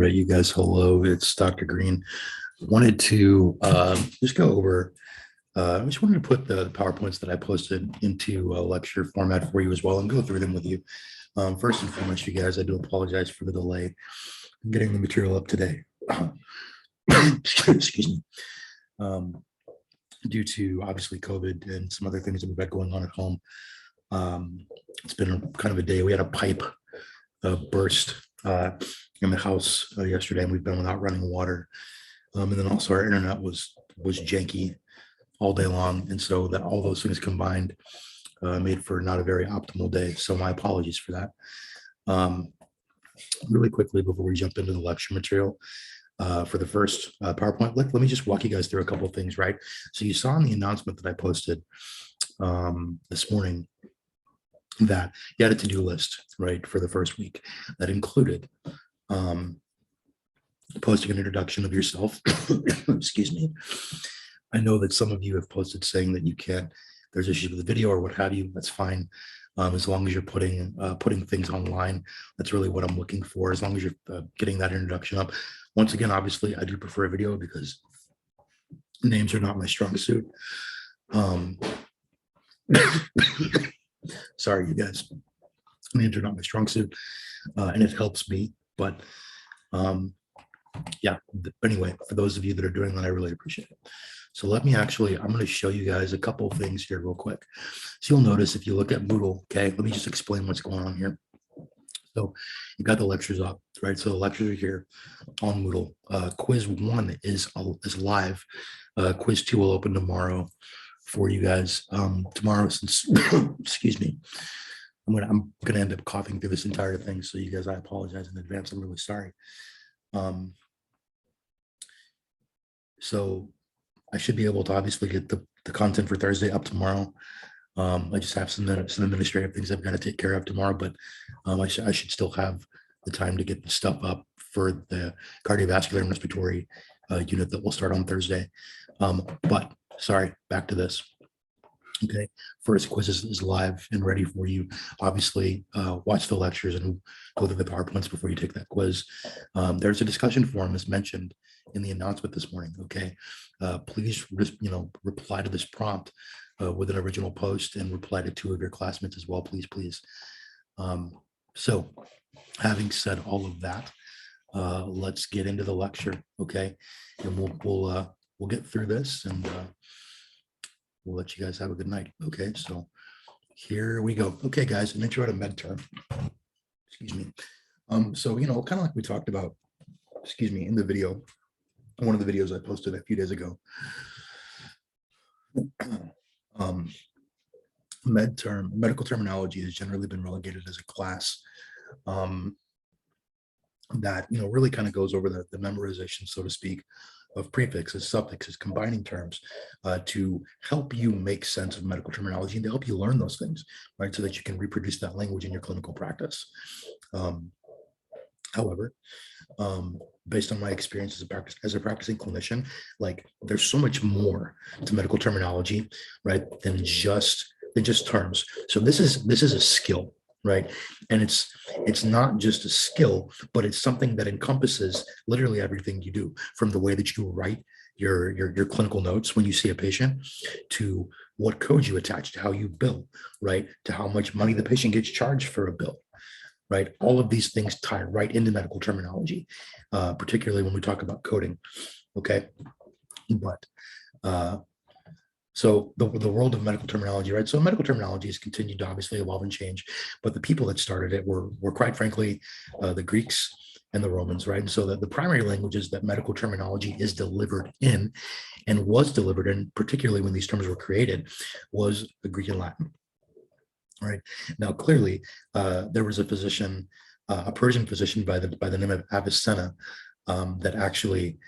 right, you guys, hello, it's Dr. Green. Wanted to just go over, I just wanted to put the PowerPoints that I posted into a lecture format for you as well and go through them with you. First and foremost, you guys, I do apologize for the delay in getting the material up today. Excuse me. Due to obviously COVID and some other things that we've got going on at home. It's been kind of a day. We had a pipe burst in the house yesterday, and we've been without running water. And then also our internet was janky all day long, and so that all those things combined made for not a very optimal day. So my apologies for that. Really quickly before we jump into the lecture material. For the first PowerPoint, let me just walk you guys through a couple of things, right? So you saw in the announcement that I posted this morning that you had a to-do list, right, for the first week that included posting an introduction of yourself. Excuse me. I know that some of you have posted saying that you can't, there's issues with the video or what have you. That's fine. As long as you're putting things online, that's really what I'm looking for. As long as you're getting that introduction up. Once again, obviously, I do prefer a video because names are not my strong suit. Sorry, you guys. Names are not my strong suit, and it helps me. But yeah. Anyway, for those of you that are doing that, I really appreciate it. So let me I'm going to show you guys a couple of things here real quick. So you'll notice if you look at Moodle, okay, let me just explain what's going on here. So you got the lectures up, right? So the lectures are here on Moodle. Quiz 1 is live. Quiz 2 will open tomorrow for you guys. Tomorrow, since excuse me, I'm gonna end up coughing through this entire thing. So you guys, I apologize in advance. I'm really sorry. So I should be able to obviously get the content for Thursday up tomorrow. I just have some administrative things I've got to take care of tomorrow, but I should still have the time to get the stuff up for the cardiovascular and respiratory unit that will start on Thursday. But sorry, back to this. Okay, first quiz is live and ready for you. Obviously, watch the lectures and go through the PowerPoints before you take that quiz. There's a discussion forum as mentioned in the announcement this morning. Okay, please reply to this prompt with an original post and reply to 2 of your classmates as well, please. So having said all of that, let's get into the lecture. Okay, and we'll get through this and we'll let you guys have a good night. Okay, so here we go. Okay, guys, an intro to med term. Excuse me. So kind of like we talked about, excuse me, in the video, one of the videos I posted a few days ago. Medical terminology has generally been relegated as a class that really kind of goes over the memorization, so to speak, of prefixes, suffixes, combining terms to help you make sense of medical terminology and to help you learn those things, right? So that you can reproduce that language in your clinical practice. However, based on my experience as a practicing clinician, like there's so much more to medical terminology, right, than just terms. So this is a skill, right? And it's not just a skill, but it's something that encompasses literally everything you do, from the way that you write your clinical notes when you see a patient, to what codes you attach, to how you bill, right, to how much money the patient gets charged for a bill, right? All of these things tie right into medical terminology, particularly when we talk about coding. Okay, but so the world of medical terminology, right? So medical terminology has continued to obviously evolve and change, but the people that started it were quite frankly the Greeks and the Romans, right? And so the primary languages that medical terminology is delivered in and was delivered in, particularly when these terms were created, was Greek and Latin. Right now, clearly, there was a physician, a Persian physician by the name of Avicenna, that actually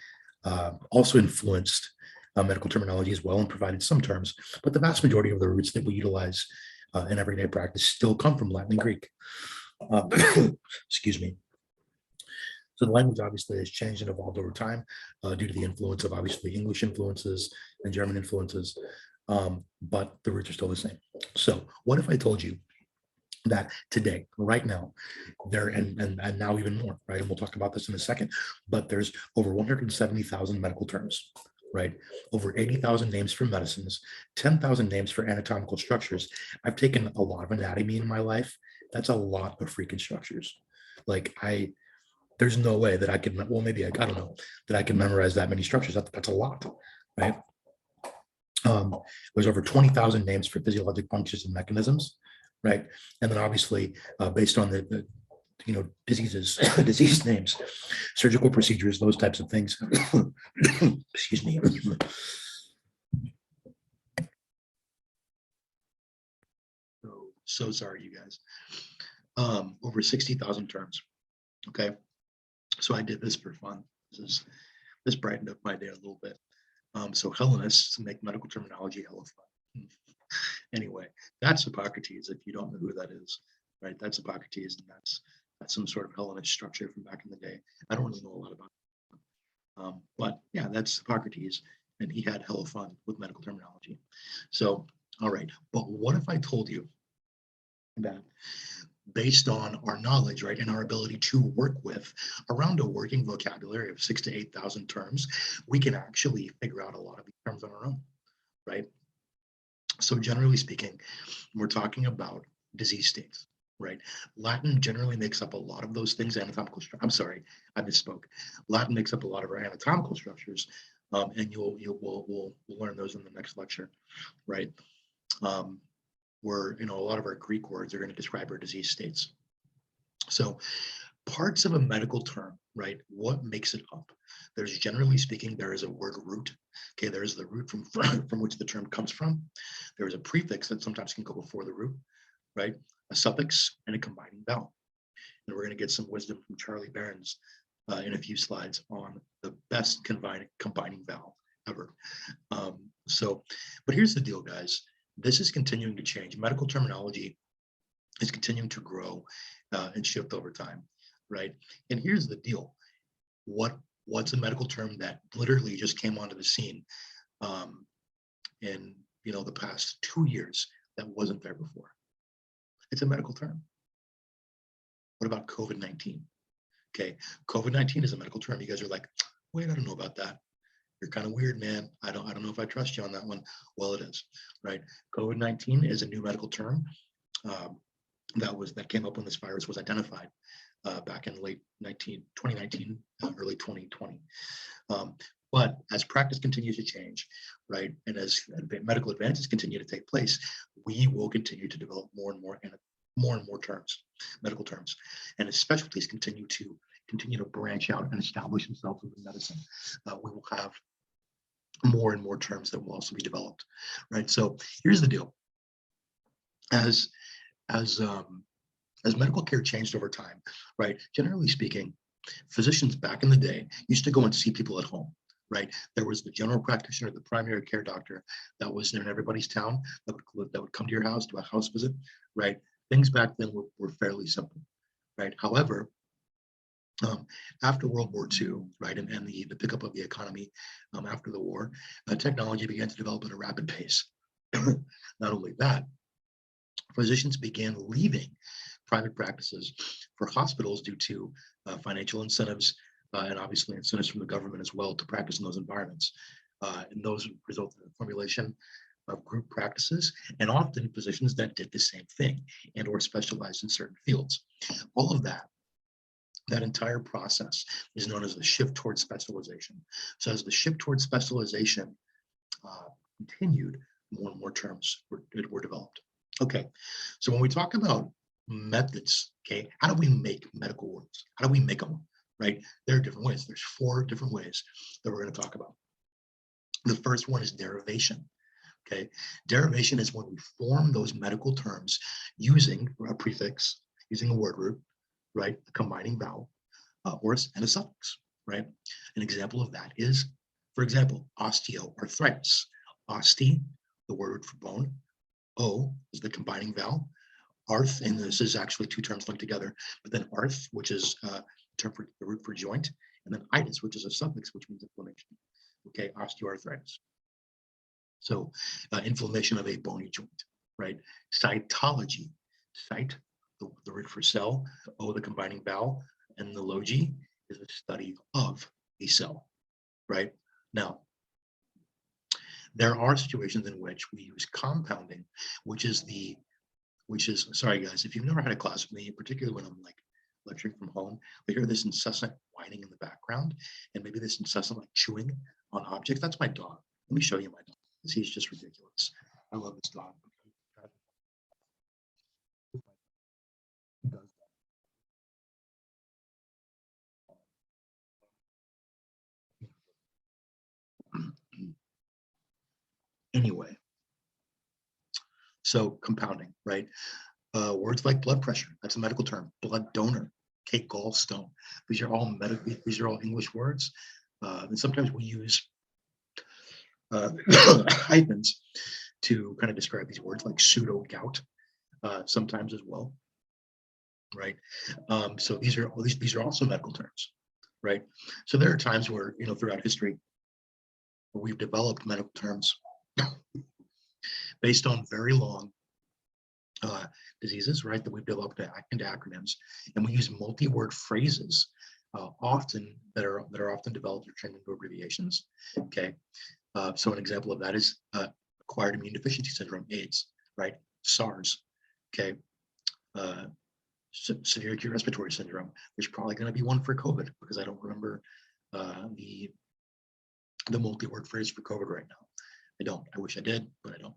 also influenced medical terminology as well and provided some terms. But the vast majority of the roots that we utilize in everyday practice still come from Latin and Greek. Excuse me. So the language obviously has changed and evolved over time due to the influence of obviously English influences and German influences. But the roots are still the same. So what if I told you that today, right now, there and now even more, right? And we'll talk about this in a second, but there's over 170,000 medical terms, right? Over 80,000 names for medicines, 10,000 names for anatomical structures. I've taken a lot of anatomy in my life. That's a lot of freaking structures. Like there's no way that I could, well, maybe I don't know, that I can memorize that many structures. That's a lot, right? There's over 20,000 names for physiologic functions and mechanisms, right? And then obviously, based on the diseases, disease names, surgical procedures, those types of things. Excuse me. So sorry, you guys. Over 60,000 terms. Okay, so I did this for fun. This brightened up my day a little bit. So Hellenists make medical terminology hella fun. Anyway, that's Hippocrates. If you don't know who that is, right? That's Hippocrates, and that's some sort of Hellenist structure from back in the day. I don't really know a lot about it. But yeah, that's Hippocrates, and he had hella fun with medical terminology. So, all right, but what if I told you that based on our knowledge, right, and our ability to work with around a working vocabulary of 6,000 to 8,000 terms, we can actually figure out a lot of these terms on our own, right? So generally speaking, we're talking about disease states, right? Latin generally makes up a lot of those things, anatomical, I'm sorry, I misspoke. Latin makes up a lot of our anatomical structures, and we'll learn those in the next lecture, right? Where, a lot of our Greek words are going to describe our disease states. So parts of a medical term, right? What makes it up? There's, generally speaking, there is a word root. Okay, there is the root from which the term comes from. There is a prefix that sometimes can go before the root, right? A suffix and a combining vowel. And we're going to get some wisdom from Charlie Behrens in a few slides on the best combining vowel ever. But here's the deal, guys. This is continuing to change. Medical terminology is continuing to grow and shift over time, right? And here's the deal. What's a medical term that literally just came onto the scene in the past 2 years that wasn't there before? It's a medical term. What about COVID-19? Okay, COVID-19 is a medical term. You guys are like, wait, I don't know about that. You're kind of weird, man. I don't know if I trust you on that one. Well, it is, right? COVID-19 is a new medical term that came up when this virus was identified back in late 2019, early 2020. But as practice continues to change, right, and as medical advances continue to take place, we will continue to develop more and more terms, medical terms, and as specialties continue to branch out and establish themselves within medicine. We will have more and more terms that will also be developed, right? So here's the deal: as medical care changed over time, right? Generally speaking, physicians back in the day used to go and see people at home, right? There was the general practitioner, the primary care doctor that was in everybody's town that would come to your house, do a house visit, right? Things back then were fairly simple, right? However, after World War II, right, and the pickup of the economy after the war, technology began to develop at a rapid pace. Not only that, physicians began leaving private practices for hospitals due to financial incentives and obviously incentives from the government as well to practice in those environments. And those resulted in the formulation of group practices and often physicians that did the same thing and or specialized in certain fields. All of that entire process is known as the shift towards specialization. So as the shift towards specialization continued, more and more terms were developed. Okay, so when we talk about methods, okay, how do we make medical words? How do we make them, right? There are different ways. There's 4 different ways that we're going to talk about. The first one is derivation. Okay, derivation is when we form those medical terms using a prefix, using a word root, right? A combining vowel, and a suffix, right? An example of that is, for example, osteoarthritis. Oste, the word for bone. O is the combining vowel. Arth, and this is actually 2 terms linked together, but then arth, which is a term for the root for joint, and then itis, which is a suffix, which means inflammation. Okay, osteoarthritis. So inflammation of a bony joint, right? Cytology. Cite, the root for cell, O, the combining vowel, and the logi is a study of a cell, right? Now, there are situations in which we use compounding, which is, sorry guys, if you've never had a class with me, particularly when I'm like lecturing from home, we hear this incessant whining in the background, and maybe this incessant like chewing on objects. That's my dog. Let me show you my dog, because he's just ridiculous. I love this dog. Anyway, so compounding, right? Words like blood pressure, that's a medical term. Blood donor, okay, gallstone. These are all these are all English words. And sometimes we use hyphens to kind of describe these words, like pseudo gout, sometimes as well, right? So these are also medical terms, right? So there are times where, throughout history, where we've developed medical terms based on very long diseases, right, that we've developed into acronyms, and we use multi-word phrases often that are often developed or turned into abbreviations. Okay, so an example of that is acquired immune deficiency syndrome, AIDS, right? SARS. Okay, severe acute respiratory syndrome. There's probably going to be one for COVID, because I don't remember the multi-word phrase for COVID right now. I don't. I wish I did, but I don't.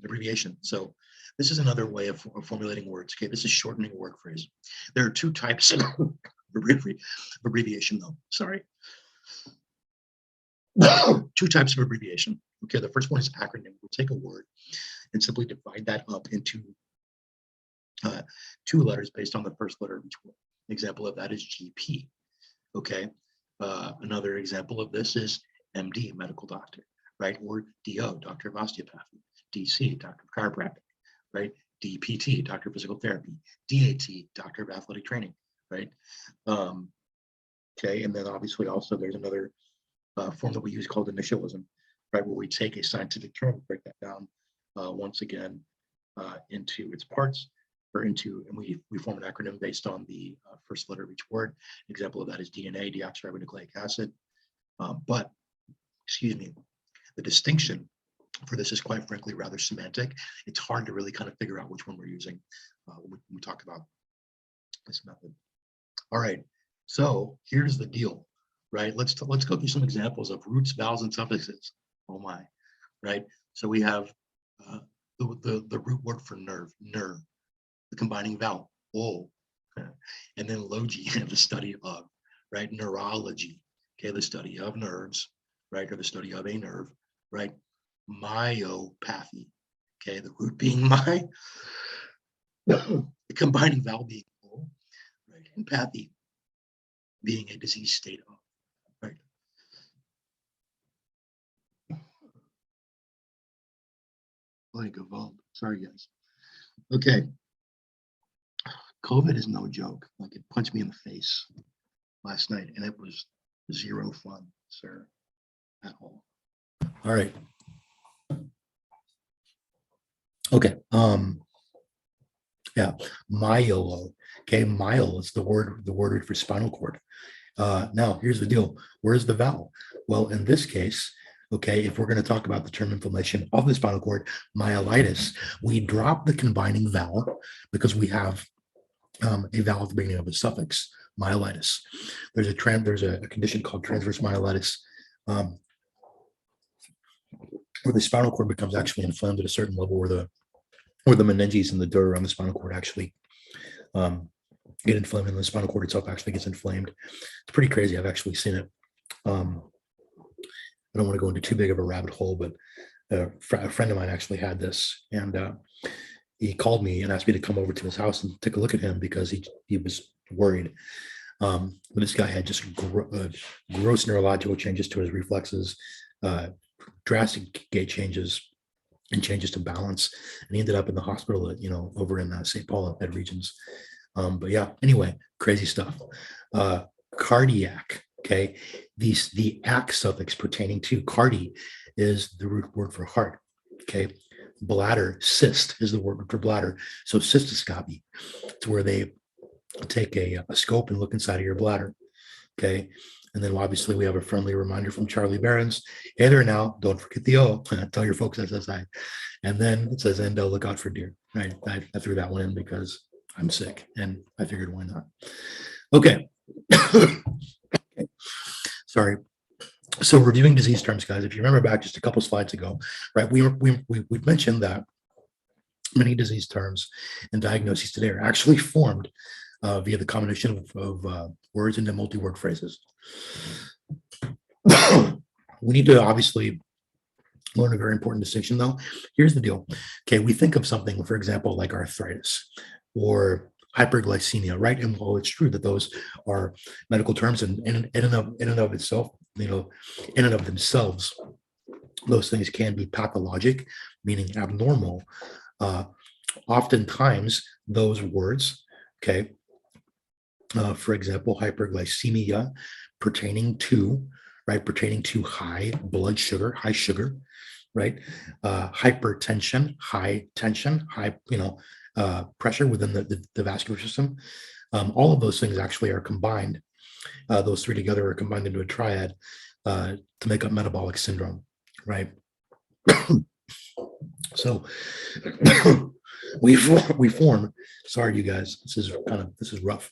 Abbreviation. So this is another way of formulating words. Okay, this is shortening a word phrase. There are two types of abbreviation, though. Sorry. Two types of abbreviation. Okay, the first one is acronym. We'll take a word and simply divide that up into two letters based on the first letter of each word. An example of that is GP. Okay, another example of this is MD, medical doctor, right? Or DO, doctor of osteopathy. DC, doctor of chiropractic, right? DPT, doctor of physical therapy. DAT, doctor of athletic training, right? Okay, and then obviously also there's another form that we use called initialism, right? Where we take a scientific term, break that down once again into its parts, and we form an acronym based on the first letter of each word. An example of that is DNA, deoxyribonucleic acid. But, excuse me, the distinction for this is quite frankly rather semantic. It's hard to really kind of figure out which one we're using when we talk about this method. All right, so here's the deal, right? Let's go through some examples of roots, vowels, and suffixes. Oh my, right? So we have the root word for nerve, the combining vowel, oh, and then logi, the study of, right? Neurology, okay, the study of nerves, right? Or the study of a nerve, right? Myopathy, okay, the root being my, the combining vowel being o, right? And pathy being a disease state of, right? Like a vault. Sorry, guys. Okay. COVID is no joke. Like, it punched me in the face last night, and it was zero fun, sir, at all. All right. Okay. Yeah, myelo. Okay, myel is the word for spinal cord. Now, here's the deal. Where's the vowel? Well, in this case, okay, if we're going to talk about the term inflammation of the spinal cord, myelitis, we drop the combining vowel because we have a vowel at the beginning of a suffix, myelitis. There's a condition called transverse myelitis, where the spinal cord becomes actually inflamed at a certain level, where the meninges and the dirt around the spinal cord actually get inflamed, and the spinal cord itself actually gets inflamed. It's pretty crazy. I've actually seen it. I don't want to go into too big of a rabbit hole, but a friend of mine actually had this, and he called me and asked me to come over to his house and take a look at him because he was worried. This guy had just gross neurological changes to his reflexes, drastic gait changes, and changes to balance, and he ended up in the hospital, over in St. Paul at Regions. But yeah, anyway, crazy stuff. Cardiac. Okay, the "ac" suffix pertaining to cardi is the root word for heart. Okay, bladder. Cyst is the word for bladder. So cystoscopy, it's where they take a scope and look inside of your bladder. Okay. And then obviously we have a friendly reminder from Charlie Barron's. Hey there now, don't forget the O. Tell your folks SSI. And then it says endo, look out for deer. Right. I threw that one in because I'm sick and I figured why not. Okay. Okay. Sorry. So reviewing disease terms, guys, if you remember back just a couple slides ago, right, we mentioned that many disease terms and diagnoses today are actually formed via the combination of words into multi-word phrases. We need to obviously learn a very important distinction, though. Here's the deal. Okay, we think of something, for example, like arthritis or hyperglycemia, right? And while it's true that those are medical terms and in and of itself, in and of themselves, those things can be pathologic, meaning abnormal. Oftentimes, those words, okay, for example, hyperglycemia pertaining to high blood sugar, high sugar, right? Hypertension, high tension, high, pressure within the vascular system. All of those things actually are combined. Those three together are combined into a triad to make up metabolic syndrome, right? So we form. Sorry, you guys. This is rough.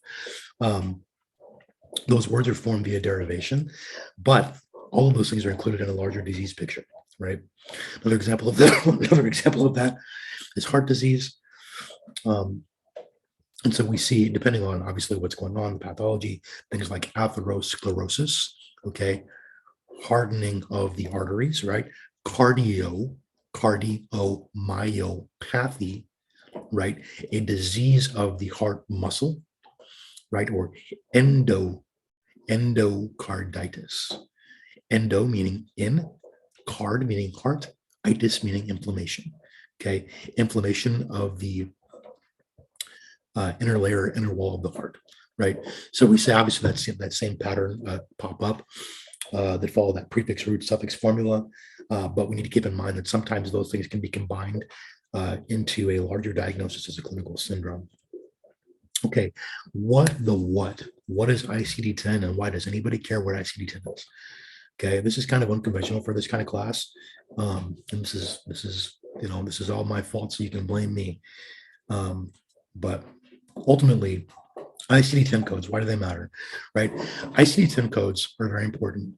Those words are formed via derivation, but all of those things are included in a larger disease picture, right? Another example of that is heart disease. And so we see, depending on obviously what's going on, the pathology, things like atherosclerosis, okay, hardening of the arteries, right? Cardiomyopathy, right? A disease of the heart muscle, right? Or endocarditis. Endo meaning in, card meaning heart, itis meaning inflammation. Okay, inflammation of the inner layer, inner wall of the heart, right? So we say obviously that same pattern pop up that follow that prefix root suffix formula, but we need to keep in mind that sometimes those things can be combined into a larger diagnosis as a clinical syndrome. Okay, what is ICD-10 and why does anybody care what ICD-10 is? Okay, this is kind of unconventional for this kind of class, and this is all my fault, so you can blame me. But ultimately, ICD-10 codes, why do they matter, right? ICD-10 codes are very important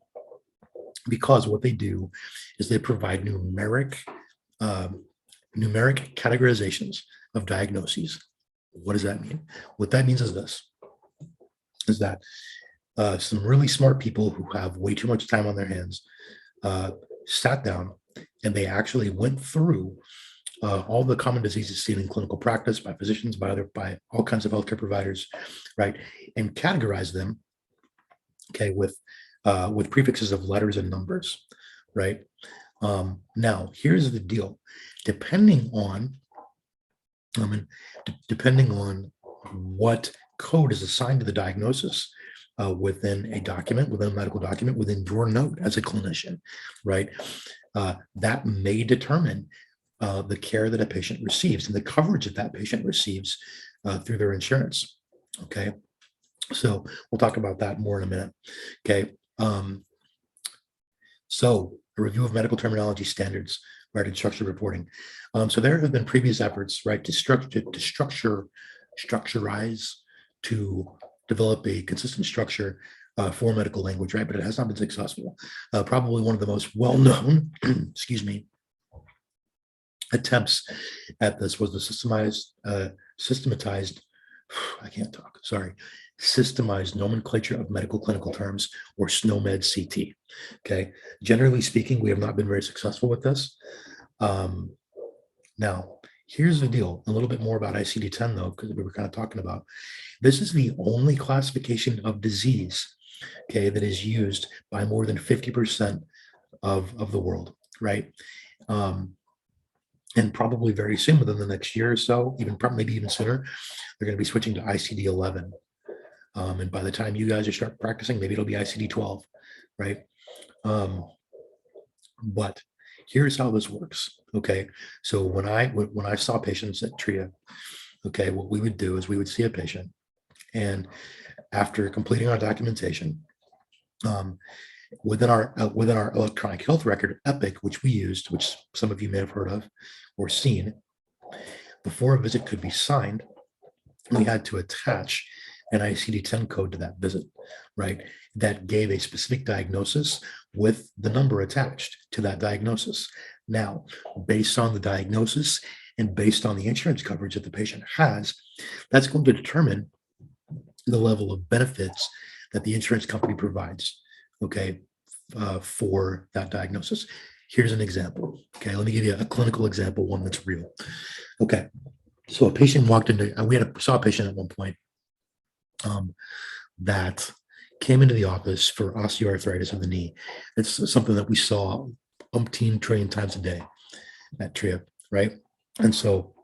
because what they do is they provide numeric categorizations of diagnoses. What does that mean? What that means is that some really smart people who have way too much time on their hands sat down and they actually went through all the common diseases seen in clinical practice by physicians, by all kinds of healthcare providers, right, and categorized them, okay, with prefixes of letters and numbers, right. Now, here's the deal: depending on what code is assigned to the diagnosis within a document, within a medical document, within your note as a clinician, right, that may determine the care that a patient receives and the coverage that that patient receives through their insurance. Okay, so we'll talk about that more in a minute. Okay, so a review of medical terminology standards, right, and structured reporting. So there have been previous efforts, right, to structurize, to develop a consistent structure for medical language, right, but it has not been successful. Probably one of the most well-known, excuse me, attempts at this was the systemized nomenclature of medical clinical terms, or SNOMED CT. Okay, generally speaking, we have not been very successful with this. Now, here's the deal: a little bit more about ICD-10, though, because we were kind of talking about this is the only classification of disease, okay, that is used by more than 50% of the world, right? And probably very soon, within the next year or so, maybe even sooner, they're going to be switching to ICD-11. And by the time you guys are start practicing, maybe it'll be ICD-12, right? But here's how this works. Okay, so when I saw patients at TRIA, okay, what we would do is we would see a patient, and after completing our documentation, um, within our electronic health record, Epic, which we used, which some of you may have heard of or seen, before a visit could be signed, we had to attach an ICD-10 code to that visit, right? That gave a specific diagnosis with the number attached to that diagnosis. Now, based on the diagnosis and based on the insurance coverage that the patient has, that's going to determine the level of benefits that the insurance company provides, okay, for that diagnosis. Here's an example. Okay, let me give you a clinical example, one that's real. Okay, so a patient walked into, saw a patient at one point that came into the office for osteoarthritis of the knee. It's something that we saw umpteen trillion times a day at TRIA, right? And so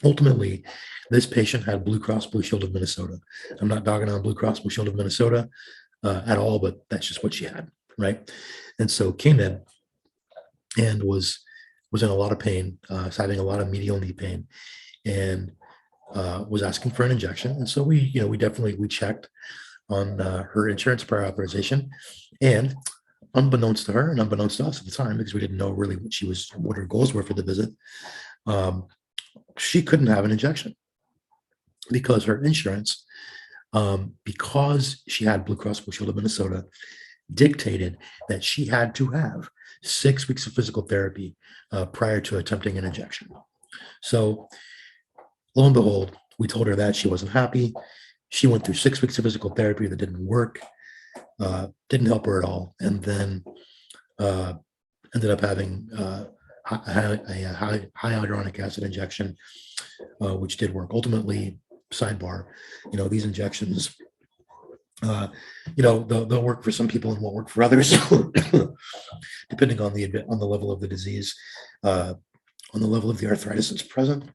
ultimately, this patient had Blue Cross Blue Shield of Minnesota. I'm not dogging on Blue Cross Blue Shield of Minnesota at all, but that's just what she had, right? And so came in and was in a lot of pain, having a lot of medial knee pain, and was asking for an injection. And so we checked on her insurance prior authorization, and unbeknownst to her and unbeknownst to us at the time, because we didn't know really what her goals were for the visit, she couldn't have an injection because her insurance, because she had Blue Cross Blue Shield of Minnesota, dictated that she had to have 6 weeks of physical therapy prior to attempting an injection. So lo and behold, we told her that. She wasn't happy. She went through 6 weeks of physical therapy that didn't work, didn't help her at all, and then ended up having a high hyaluronic acid injection, which did work. Ultimately, sidebar, these injections, they'll work for some people and won't work for others, depending on the level of the disease, on the level of the arthritis that's present,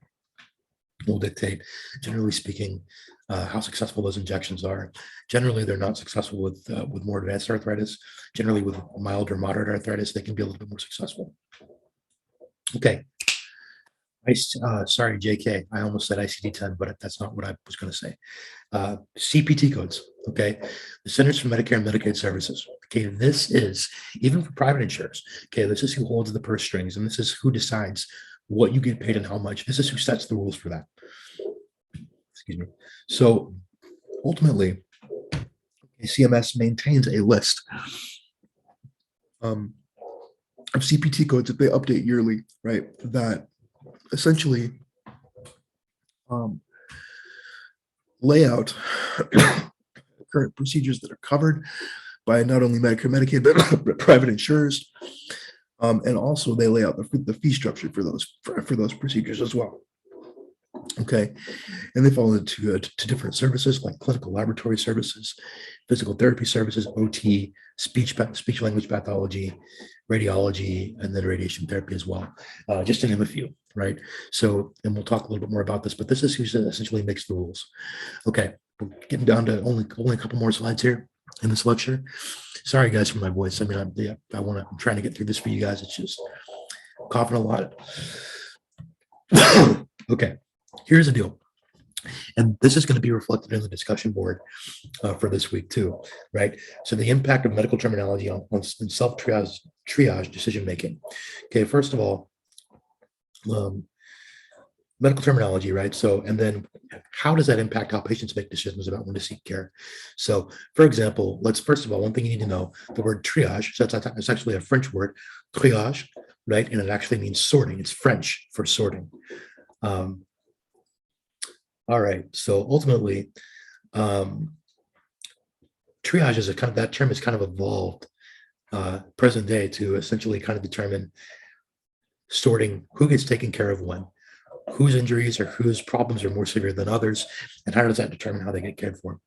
will dictate, generally speaking, how successful those injections are. Generally, they're not successful with more advanced arthritis. Generally, with mild or moderate arthritis, they can be a little bit more successful. Okay. Sorry, JK. I almost said ICD-10, but that's not what I was going to say. CPT codes. Okay, the Centers for Medicare and Medicaid Services. Okay, this is even for private insurers. Okay, this is who holds the purse strings, and this is who decides what you get paid and how much. This is who sets the rules for that. Excuse me. So ultimately, CMS maintains a list of CPT codes that they update yearly, right? That essentially lay out current procedures that are covered by not only Medicare, Medicaid, but private insurers, and also they lay out the fee structure for those procedures as well. Okay, and they fall into different services like clinical laboratory services, physical therapy services, OT, speech language pathology, radiology, and then radiation therapy as well, just to name a few, right? So, and we'll talk a little bit more about this, but this is who essentially makes the rules. Okay, we're getting down to only a couple more slides here in this lecture. Sorry, guys, for my voice. I mean, I'm trying to get through this for you guys. It's just coughing a lot. Okay. Here's the deal, and this is going to be reflected in the discussion board for this week too, right? So the impact of medical terminology on self-triage decision making. Okay, first of all, medical terminology, right? So, and then how does that impact how patients make decisions about when to seek care? So, for example, first of all, one thing you need to know, the word triage, so it's actually a French word, triage, right? And it actually means sorting. It's French for sorting. All right. So ultimately, triage is that term is kind of evolved present day to essentially kind of determine sorting who gets taken care of when, whose injuries or whose problems are more severe than others, and how does that determine how they get cared for.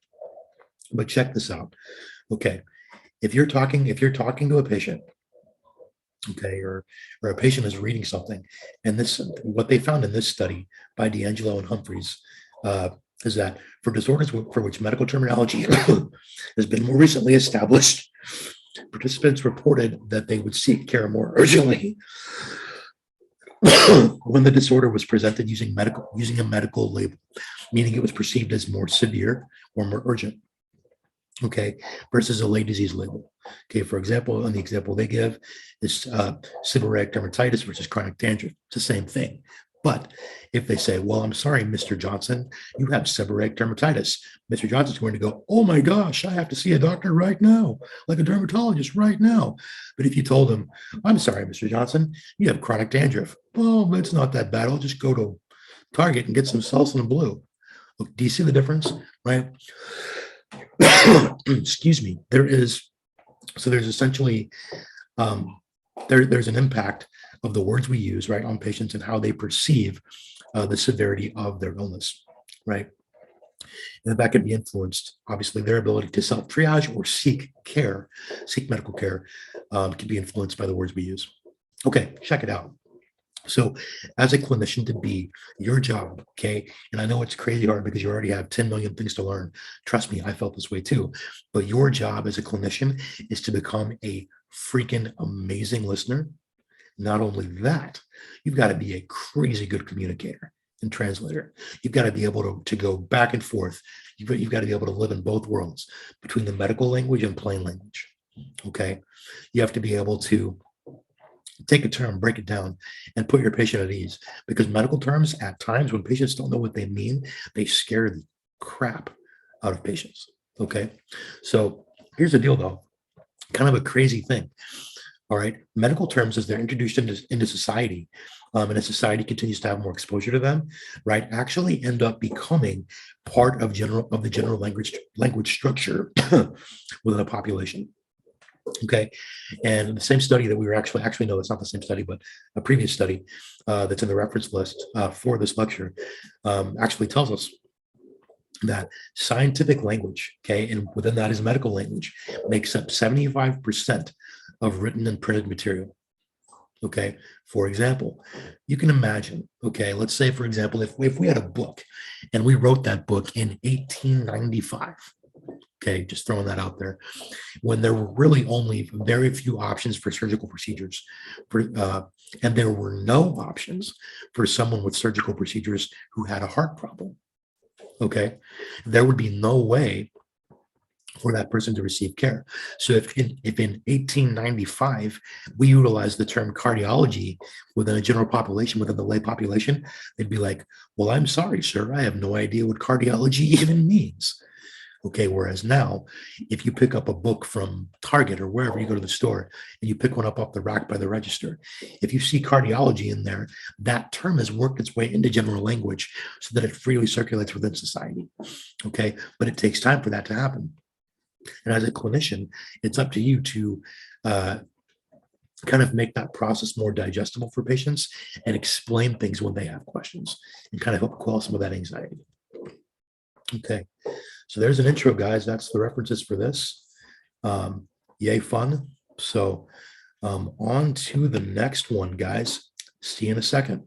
But check this out. Okay. If you're talking to a patient, okay, or a patient is reading something, and what they found in this study by D'Angelo and Humphreys is that for disorders for which medical terminology has been more recently established, participants reported that they would seek care more urgently when the disorder was presented using a medical label, meaning it was perceived as more severe or more urgent, okay, versus a lay disease label. Okay, for example, on the example they give is seborrheic dermatitis versus chronic dandruff. It's the same thing. But if they say, well, I'm sorry, Mr. Johnson, you have seborrheic dermatitis, Mr. Johnson's going to go, oh my gosh, I have to see a doctor right now, like a dermatologist right now. But if you told him, I'm sorry, Mr. Johnson, you have chronic dandruff, well, it's not that bad. I'll just go to Target and get some salsa and blue. Look, do you see the difference, right? Excuse me. There's essentially there's an impact of the words we use, right, on patients and how they perceive the severity of their illness, right? And that can be influenced, obviously, their ability to self-triage or seek medical care can be influenced by the words we use. Okay, check it out. So as a clinician to be, your job, okay, and I know it's crazy hard because you already have 10 million things to learn. Trust me, I felt this way too. But your job as a clinician is to become a freaking amazing listener. Not only that, you've got to be a crazy good communicator and translator. You've got to be able to go back and forth. You've got to be able to live in both worlds between the medical language and plain language, okay? You have to be able to take a term, break it down, and put your patient at ease. Because medical terms, at times, when patients don't know what they mean, they scare the crap out of patients. Okay. So here's the deal, though. Kind of a crazy thing. All right. Medical terms, as they're introduced into society, and as society continues to have more exposure to them, right, actually end up becoming part of the general language structure within a population. Okay, and the same study that we were actually no, it's not the same study, but a previous study that's in the reference list for this lecture actually tells us that scientific language, okay, and within that is medical language, makes up 75% of written and printed material. Okay, for example, you can imagine, okay, let's say, for example, if we had a book and we wrote that book in 1895. Okay, just throwing that out there, when there were really only very few options for surgical procedures, and there were no options for someone with surgical procedures who had a heart problem. Okay, there would be no way for that person to receive care. So if in 1895 we utilized the term cardiology within a general population, within the lay population, they'd be like, well, I'm sorry, sir, I have no idea what cardiology even means. Okay, whereas now, if you pick up a book from Target or wherever you go to the store and you pick one up off the rack by the register, if you see cardiology in there, that term has worked its way into general language so that it freely circulates within society. Okay, but it takes time for that to happen. And as a clinician, it's up to you to kind of make that process more digestible for patients and explain things when they have questions and kind of help quell some of that anxiety. Okay. So there's an intro, guys. That's the references for this. Yay, fun. So on to the next one, guys. See you in a second.